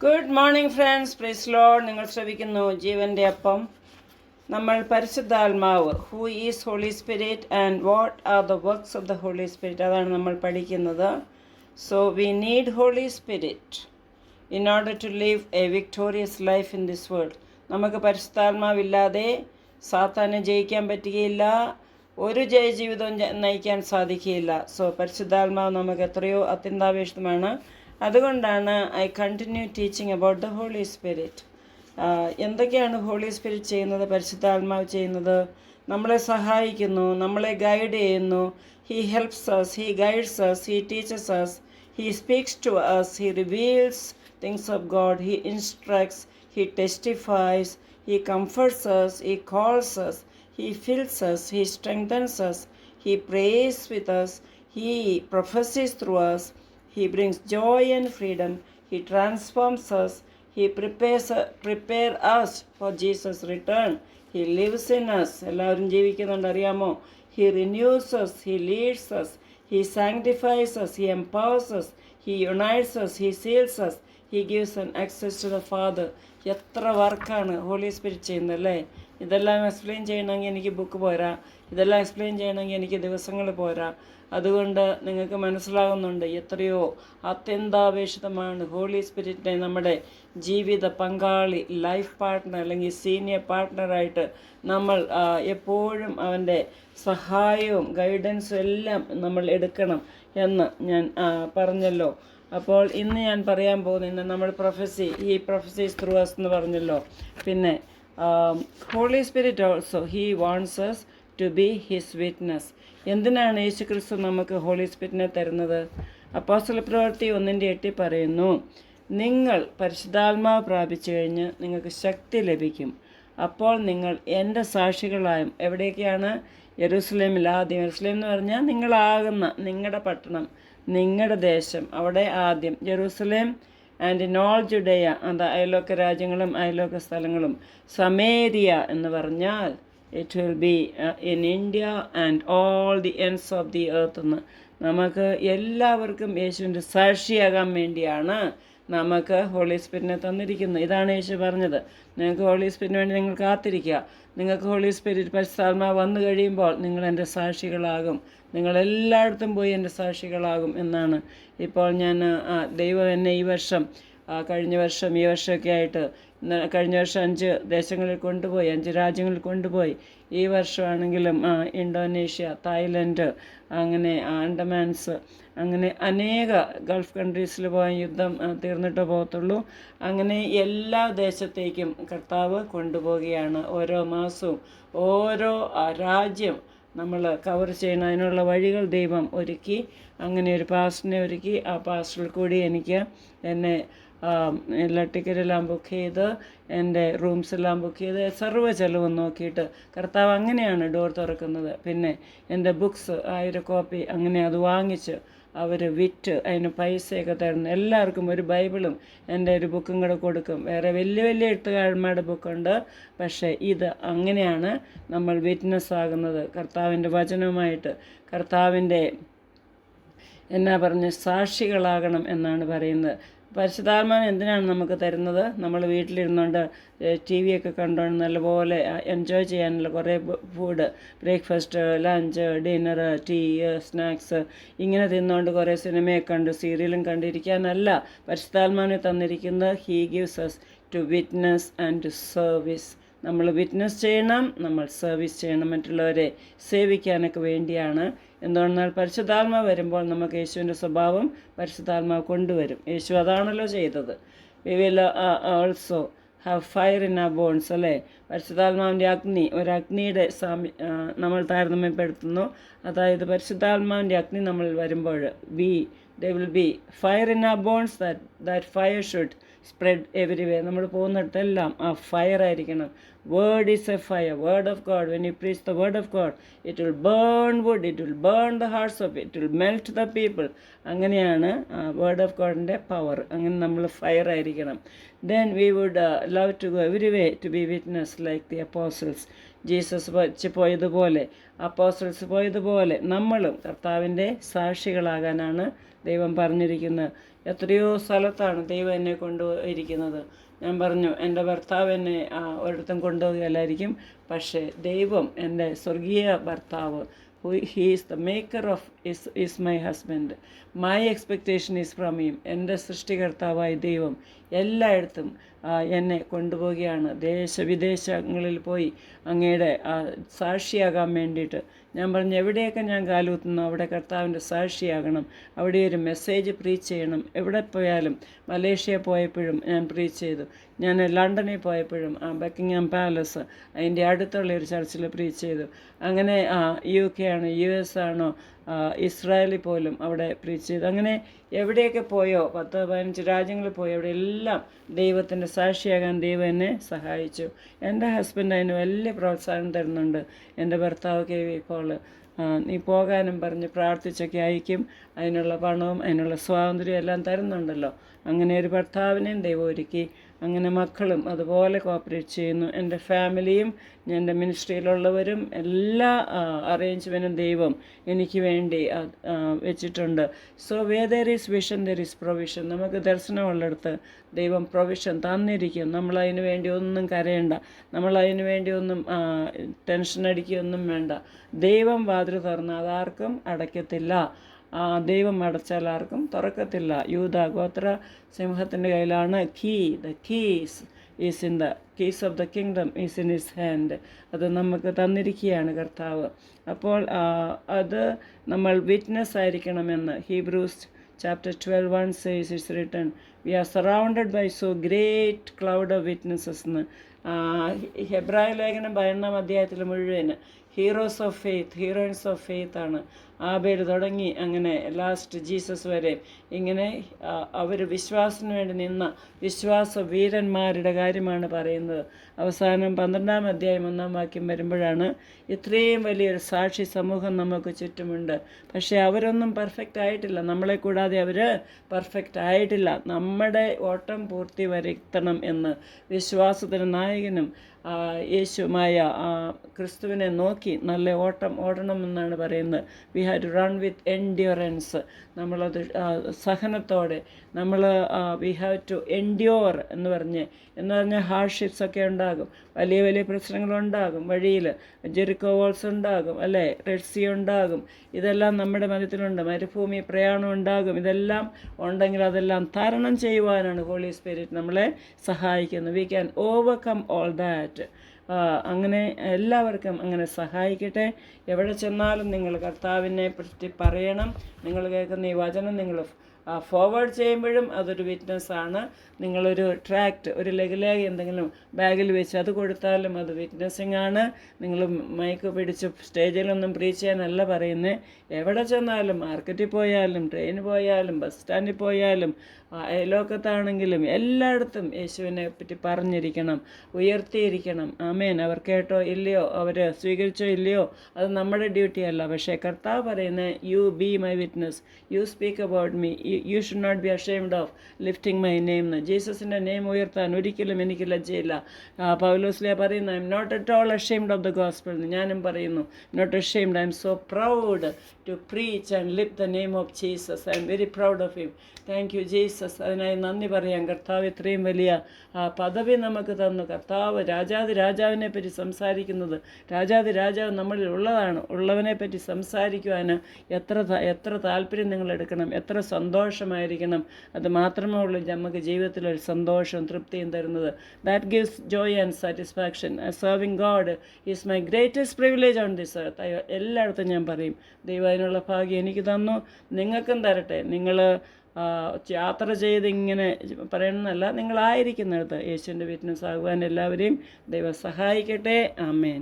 Good morning friends, praise Lord. നിങ്ങൾ ശ്രവിക്കുന്നു ജീവൻ്റെ അപ്പം. നമ്മൾ പരിശുദ്ധാത്മാവ്, who is Holy Spirit and what are the works of the Holy Spirit, അതാണ് നമ്മൾ പഠിക്കുന്നത്. So we need Holy Spirit in order to live a victorious life in this world. നമുക്ക് പരിശുദ്ധാത്മാവില്ലാതെ സാത്താനെ ജയിക്കാൻ പറ്റുകയില്ല, ഒരു ജയജീവിതവും നയിക്കാൻ സാധിക്കുകയില്ല. സോ പരിശുദ്ധാത്മാവ് നമുക്ക് എത്രയോ അത്യന്താപേക്ഷിതമാണ്. അതുകൊണ്ടാണ് I continue teaching about the Holy Spirit. എന്തൊക്കെയാണ് ഹോളി സ്പിരിറ്റ് ചെയ്യുന്നത്? പരിശുദ്ധാത്മാവ് ചെയ്യുന്നത് നമ്മളെ സഹായിക്കുന്നു, നമ്മളെ ഗൈഡ് ചെയ്യുന്നു. He helps us, he guides us, he teaches us, he speaks to us, he reveals things of God, he instructs, he testifies, he comforts us, he calls us, he fills us, he strengthens us, he prays with us, he prophesies through us, he brings joy and freedom, he transforms us, he prepare us for Jesus' return, he lives in us. എല്ലാവരും ജീവിക്കുന്നുണ്ട്, അറിയാമോ? He renews us, he leads us, he sanctifies us, he empowers us, he unites us, he seals us, he gives an access to the Father. എത്ര വർക്കാണ് holy Spirit ചെയ്യുന്നത് അല്ലേ? ഇതെല്ലാം explain ചെയ്യണമെങ്കിൽ എനിക്ക് ബുക്ക് പോരാ, ഇതെല്ലാം എക്സ്പ്ലെയിൻ ചെയ്യണമെങ്കിൽ എനിക്ക് ദിവസങ്ങൾ പോരാ. അതുകൊണ്ട് നിങ്ങൾക്ക് മനസ്സിലാകുന്നുണ്ട് എത്രയോ അത്യന്താപേക്ഷിതമാണ് ഹോളി സ്പിരിറ്റിനെ നമ്മുടെ ജീവിത പങ്കാളി, ലൈഫ് പാർട്ട്ണർ അല്ലെങ്കിൽ സീനിയർ പാർട്ട്ണറായിട്ട് നമ്മൾ എപ്പോഴും അവൻ്റെ സഹായവും ഗൈഡൻസും എല്ലാം നമ്മൾ എടുക്കണം എന്ന് ഞാൻ പറഞ്ഞല്ലോ. അപ്പോൾ ഇന്ന് ഞാൻ പറയാൻ പോകുന്നത് നമ്മൾ ഈ പ്രൊഫസീസ് ത്രൂ അസ് എന്ന് പറഞ്ഞല്ലോ. പിന്നെ holy spirit also he wants us to be his witness. എന്തിനാണ് യേശു ക്രിസ്തു നമുക്ക് ഹോളി സ്പിരിറ്റിനെ തരുന്നത്? അപ്പോസ്തല പ്രവൃത്തി 1:8 പറയുന്നു, നിങ്ങൾ പരിശുദ്ധാത്മാവ് പ്രാപിച്ചു കഴിഞ്ഞ് നിങ്ങൾക്ക് ശക്തി ലഭിക്കും, അപ്പോൾ നിങ്ങൾ എൻ്റെ സാക്ഷികളായും. എവിടെയൊക്കെയാണ്? യെരൂശലേമിൽ ആദ്യം. യെരൂശലേം എന്ന് പറഞ്ഞാൽ നിങ്ങളാകുന്ന നിങ്ങളുടെ പട്ടണം, നിങ്ങളുടെ ദേശം, അവിടെ ആദ്യം ജെറൂസലേം ആൻഡ് ഇൻ ഓൾ ജുഡേയ, അത് അയൽവക്ക രാജ്യങ്ങളും അയൽവക്ക സ്ഥലങ്ങളും. സമേരിയ എന്ന് പറഞ്ഞാൽ it will be in India and all the ends of the earth എന്ന്. നമുക്ക് എല്ലാവർക്കും യേശുവിൻ്റെ സാക്ഷിയാകാൻ വേണ്ടിയാണ് നമുക്ക് ഹോളി സ്പിരിറ്റിനെ തന്നിരിക്കുന്നത്. ഇതാണ് യേശു പറഞ്ഞത്, നിങ്ങൾക്ക് ഹോളി സ്പിരിറ്റിന് വേണ്ടി നിങ്ങൾ കാത്തിരിക്കുക. നിങ്ങൾക്ക് ഹോളി സ്പിരിറ്റ് പരിശുദ്ധാത്മാവ് വന്നു കഴിയുമ്പോൾ നിങ്ങൾ എൻ്റെ സാക്ഷികളാകും, നിങ്ങളെല്ലായിടത്തും പോയി എൻ്റെ സാക്ഷികളാകും എന്നാണ്. ഇപ്പോൾ ഞാൻ ദൈവം എന്നെ ഈ വർഷം, കഴിഞ്ഞ വർഷം, ഈ വർഷമൊക്കെ ആയിട്ട്, കഴിഞ്ഞ വർഷം 5 ദേശങ്ങളിൽ കൊണ്ടുപോയി, 5 രാജ്യങ്ങളിൽ കൊണ്ടുപോയി. ഈ വർഷമാണെങ്കിലും ഇന്തോനേഷ്യ, തായ്ലൻഡ്, അങ്ങനെ ആൻഡമാൻസ്, അങ്ങനെ അനേക ഗൾഫ് കൺട്രീസിൽ പോയ യുദ്ധം തീർന്നിട്ടേ പോകത്തുള്ളൂ. അങ്ങനെ എല്ലാ ദേശത്തേക്കും കർത്താവ് കൊണ്ടുപോവുകയാണ്. ഓരോ മാസവും ഓരോ രാജ്യം നമ്മൾ കവർ ചെയ്യണം. അതിനുള്ള വഴികൾ ദൈവം ഒരുക്കി. അങ്ങനെ ഒരു പാസ്റ്ററിനെ ഒരുക്കി. ആ പാസ്റ്ററിൽ കൂടി എനിക്ക് എന്നെ എല്ലാ ടിക്കറ്റെല്ലാം ബുക്ക് ചെയ്ത്, എൻ്റെ റൂംസെല്ലാം ബുക്ക് ചെയ്ത്, സർവ്വ ചെലവും നോക്കിയിട്ട് കർത്താവ് അങ്ങനെയാണ് ഡോർ തുറക്കുന്നത്. പിന്നെ എൻ്റെ ബുക്സ് 1000 കോപ്പി അങ്ങനെ അത് വാങ്ങിച്ച് അവർ വിറ്റ് അതിന് പൈസയൊക്കെ തരുന്നു. എല്ലാവർക്കും ഒരു ബൈബിളും എൻ്റെ ഒരു ബുക്കും കൂടെ കൊടുക്കും. വേറെ വലിയ വലിയ എഴുത്തുകാരന്മാരുടെ ബുക്കുണ്ട്. പക്ഷേ ഇത് അങ്ങനെയാണ് നമ്മൾ വിറ്റ്നസ് ആകുന്നത്, കർത്താവിൻ്റെ വചനവുമായിട്ട്. കർത്താവിൻ്റെ എന്നാ പറഞ്ഞ് സാക്ഷികളാകണം എന്നാണ് പറയുന്നത്. പരിശുദ്ധാത്മാവിനെ എന്തിനാണ് നമുക്ക് തരുന്നത്? നമ്മൾ വീട്ടിലിരുന്നുകൊണ്ട് TV ഒക്കെ കണ്ടുകൊണ്ട് നല്ലപോലെ എൻജോയ് ചെയ്യാനുള്ള കുറേ food, breakfast, lunch, dinner, tea, snacks ഇങ്ങനെ തിന്നുകൊണ്ട് കുറേ സിനിമയൊക്കെ കണ്ട് സീരിയലും കണ്ടിരിക്കാനല്ല പരിശുദ്ധാത്മാവിനെ തന്നിരിക്കുന്നത്. He gives us to witness and to service. നമ്മൾ വിറ്റ്നസ് ചെയ്യണം, നമ്മൾ സർവീസ് ചെയ്യണം, മറ്റുള്ളവരെ സേവിക്കാനൊക്കെ വേണ്ടിയാണ്. എന്തുകൊണ്ടെന്നാൽ പരിശുദ്ധാത്മാവ് വരുമ്പോൾ നമുക്ക് യേശുവിൻ്റെ സ്വഭാവം പരിശുദ്ധാത്മാവ് കൊണ്ടുവരും. യേശു അതാണല്ലോ ചെയ്തത്. We will also have fire in our bones അല്ലേ? പരിശുദ്ധാത്മാവിൻ്റെ അഗ്നി, ഒരഗ്നിയുടെ നമ്മൾ താരതമ്യപ്പെടുത്തുന്നു. അതായത് പരിശുദ്ധാത്മാവിൻ്റെ അഗ്നി നമ്മൾ വരുമ്പോൾ there will be fire in our bones, that fire should spread everywhere. നമ്മൾ പോകുന്നിടത്തെല്ലാം ആ ഫയർ ആയിരിക്കണം. Word is a fire, word of God. When you preach the word of God, it will burn wood, it will burn the hearts of it will melt the people. അങ്ങനെയാണ് word of ഗോഡിൻ്റെ power. അങ്ങനെ നമ്മൾ fire ആയിരിക്കണം. Then we would love to go every way to be witness like the apostles. Jesus പോയതുപോലെ, apostles പോയതുപോലെ നമ്മളും കർത്താവിൻ്റെ സാക്ഷികളാകാനാണ് ദൈവം പറഞ്ഞിരിക്കുന്നത്. എത്രയോ സ്ഥലത്താണ് ദൈവം എന്നെ കൊണ്ടുപോയിരിക്കുന്നത്. ഞാൻ പറഞ്ഞു എൻ്റെ ഭർത്താവ് എന്നെ ഒരിടത്തും കൊണ്ടുപോവുകയല്ലായിരിക്കും, പക്ഷേ ദൈവം എൻ്റെ സ്വർഗീയ ഭർത്താവ് he is the maker of is my husband. My expectation is from him. എൻ്റെ സൃഷ്ടികർത്താവായ ദൈവം എല്ലായിടത്തും എന്നെ കൊണ്ടുപോവുകയാണ്. ദേശവിദേശങ്ങളിൽ പോയി അങ്ങയുടെ സാക്ഷിയാകാൻ വേണ്ടിയിട്ട്. ഞാൻ പറഞ്ഞു എവിടെയൊക്കെ ഞാൻ കാലുകുത്തുന്നു അവിടെ കർത്താവിൻ്റെ സാക്ഷിയാകണം, അവിടെ ഒരു മെസ്സേജ് പ്രീച്ച് ചെയ്യണം. എവിടെ പോയാലും, മലേഷ്യ പോയപ്പോഴും ഞാൻ പ്രീച്ച് ചെയ്തു, ഞാൻ ലണ്ടനിൽ പോയപ്പോഴും ബക്കിംഗ്ഹാം പാലസ് അതിൻ്റെ അടുത്തുള്ള ഒരു ചർച്ചിൽ പ്രീച്ച് ചെയ്തു. അങ്ങനെ UK ആണോ US ആണോ ഇസ്രായേലിൽ പോലും അവിടെ പ്രീച്ച് ചെയ്തു. അങ്ങനെ എവിടെയൊക്കെ പോയോ 10-15 രാജ്യങ്ങളിൽ പോയോ അവിടെ എല്ലാം ദൈവത്തിൻ്റെ സാക്ഷിയാകാൻ ദൈവം എന്നെ സഹായിച്ചു. എൻ്റെ ഹസ്ബൻഡ് അതിന് വലിയ പ്രോത്സാഹനം തരുന്നുണ്ട്. എൻ്റെ ഭർത്താവ് KV പോള് നീ പോകാനും പറഞ്ഞ് പ്രാർത്ഥിച്ചൊക്കെ അയക്കും. അതിനുള്ള പണവും അതിനുള്ള സ്വാതന്ത്ര്യവും എല്ലാം തരുന്നുണ്ടല്ലോ. അങ്ങനെ ഒരു ഭർത്താവിനെയും ദൈവം ഒരുക്കി. അങ്ങനെ മക്കളും അതുപോലെ കോപ്പറേറ്റ് ചെയ്യുന്നു. എൻ്റെ ഫാമിലിയും എൻ്റെ മിനിസ്ട്രിയിലുള്ളവരും എല്ലാ അറേഞ്ച്മെൻറ്റും ദൈവം എനിക്ക് വേണ്ടി വെച്ചിട്ടുണ്ട്. So where there is vision there is provision. നമുക്ക് ദർശനമുള്ളിടത്ത് ദൈവം പ്രൊവിഷൻ തന്നിരിക്കും. നമ്മളതിന് വേണ്ടി ഒന്നും കരയണ്ട, നമ്മളതിന് വേണ്ടി ഒന്നും ടെൻഷൻ അടിക്കുകയൊന്നും വേണ്ട. ദൈവം വാതിൽ തുറന്ന് അതാർക്കും അടയ്ക്കത്തില്ല. ദൈവം അടച്ചാൽ ആർക്കും തുറക്കത്തില്ല. യൂദ ഗോത്ര സിംഹത്തിൻ്റെ കയ്യിലാണ് the keys is in the keys of the kingdom is in his hand. അത് നമുക്ക് തന്നിരിക്കുകയാണ് കർത്താവ്. അപ്പോൾ അത് നമ്മൾ വിറ്റ്നസ് ആയിരിക്കണമെന്ന് Hebrews chapter 12:1 says it's written, we are surrounded by so great cloud of witnesses എന്ന്. ഹെബ്രായ ലേഖനം 12-ാം അധ്യായത്തിൽ മുഴുവൻ heroes of faith, heroines of faith ആണ്. ആബേൽ തുടങ്ങി അങ്ങനെ ലാസ്റ്റ് ജീസസ് വരെ ഇങ്ങനെ അവർ വിശ്വാസത്തിന് വേണ്ടി നിന്ന വിശ്വാസ വീരന്മാരുടെ കാര്യമാണ് പറയുന്നത്. അവസാനം 12-ാം അധ്യായം 1-ാം വാക്യം വരുമ്പോഴാണ് ഇത്രയും വലിയൊരു സാക്ഷി സമൂഹം നമുക്ക് ചുറ്റുമുണ്ട്. പക്ഷേ അവരൊന്നും പെർഫെക്റ്റ് ആയിട്ടില്ല. നമ്മളെ കൂടാതെ അവർ പെർഫെക്റ്റ് ആയിട്ടില്ല. നമ്മുടെ ഓട്ടം പൂർത്തി വരുത്തണം എന്ന് വിശ്വാസത്തിന് നായകനും യേശുമായ ക്രിസ്തുവിനെ നോക്കി നല്ല ഓട്ടം ഓടണമെന്നാണ് പറയുന്നത്. We have to run with endurance. നമ്മളത് സഹനത്തോടെ നമ്മൾ വി ഹാവ് ടു എൻഡ്യൂർ എന്ന് പറഞ്ഞാൽ ഹാർഡ്ഷിപ്സ് ഒക്കെ ഉണ്ടാകും, വലിയ വലിയ പ്രശ്നങ്ങളുണ്ടാകും, വഴിയിൽ ജെറിക്കോ വാൾസ് ഉണ്ടാകും, അല്ലേ, റെഡ് സീ ഉണ്ടാകും. ഇതെല്ലാം നമ്മുടെ മധ്യത്തിലുണ്ട്. മരുഭൂമി പ്രയാണം ഉണ്ടാകും. ഇതെല്ലാം ഉണ്ടെങ്കിൽ അതെല്ലാം തരണം ചെയ്യുവാനാണ് ഹോളി സ്പിരിറ്റ് നമ്മളെ സഹായിക്കുന്നത്. We can overcome all that. അങ്ങനെ എല്ലാവർക്കും അങ്ങനെ സഹായിക്കട്ടെ. എവിടെ ചെന്നാലും നിങ്ങൾ കർത്താവിനെ പറ്റി പറയണം. നിങ്ങൾ കേൾക്കുന്ന ഈ വചനം നിങ്ങൾ ഫോർവേഡ് ചെയ്യുമ്പോഴും അതൊരു വിറ്റ്നസ്സാണ്. നിങ്ങളൊരു ട്രാക്റ്റ്, ഒരു ലഘുലേഖ എന്തെങ്കിലും ബാഗിൽ വെച്ച് അത് കൊടുത്താലും അത് വിറ്റ്നസ്സിങ് ആണ്. നിങ്ങൾ മൈക്ക് പിടിച്ച് സ്റ്റേജിലൊന്നും പ്രീച്ച് ചെയ്യാനല്ല പറയുന്നത്. എവിടെ ചെന്നാലും, മാർക്കറ്റിൽ പോയാലും, ട്രെയിനിൽ പോയാലും, ബസ് സ്റ്റാൻഡിൽ പോയാലും, അയലോക്കത്താണെങ്കിലും എല്ലായിടത്തും യേശുവിനെ പറ്റി പറഞ്ഞിരിക്കണം, ഉയർത്തിയിരിക്കണം. ആമേൻ. അവർ കേട്ടോ ഇല്ലയോ, അവർ സ്വീകരിച്ചോ ഇല്ലയോ, അത് നമ്മുടെ ഡ്യൂട്ടി അല്ല. പക്ഷേ കർത്താവ് പറയുന്നത് you be my witness, you speak about me, you should not be ashamed of lifting my name എന്ന്. ജീസസിൻ്റെ നെയിം ഉയർത്താൻ ഒരിക്കലും എനിക്ക് ലജ്ജയില്ല. പൗലോസ്ലിയ പറയുന്നു I am not at all ashamed of the gospel എന്ന്. ഞാനും പറയുന്നു not ashamed, I am so proud to preach and lift the name of Jesus. I am very proud of him. Thank you Jesus. അതിനായി നന്ദി പറയാം. കർത്താവ് ഇത്രയും വലിയ പദവി നമുക്ക് തന്നു. കർത്താവ് രാജാവിനെ പറ്റി സംസാരിക്കുന്നത്, രാജാവ് നമ്മളിൽ ഉള്ളവനെ പറ്റി സംസാരിക്കുവാൻ എത്ര താല്പര്യം നിങ്ങൾ എടുക്കണം, എത്ര സന്തോഷമായിരിക്കണം. അത് മാത്രമേ ഉള്ളൂ നമുക്ക് ജീവിതത്തിലൊരു സന്തോഷവും തൃപ്തിയും തരുന്നത്. That gives Joy and satisfaction. Serving God is my greatest privilege on this earth. എല്ലായിടത്തും ഞാൻ പറയും ദൈവം അതിനുള്ള ഭാഗ്യം എനിക്ക് തന്നു, നിങ്ങൾക്കും തരട്ടെ. നിങ്ങൾ യാത്ര ചെയ്ത് ഇങ്ങനെ പറയണമെന്നല്ല, നിങ്ങളായിരിക്കുന്നിടത്ത് യേശുവിൻ്റെ വിറ്റ്നസ് ആകുവാൻ എല്ലാവരെയും ദൈവം സഹായിക്കട്ടെ. ആമേൻ.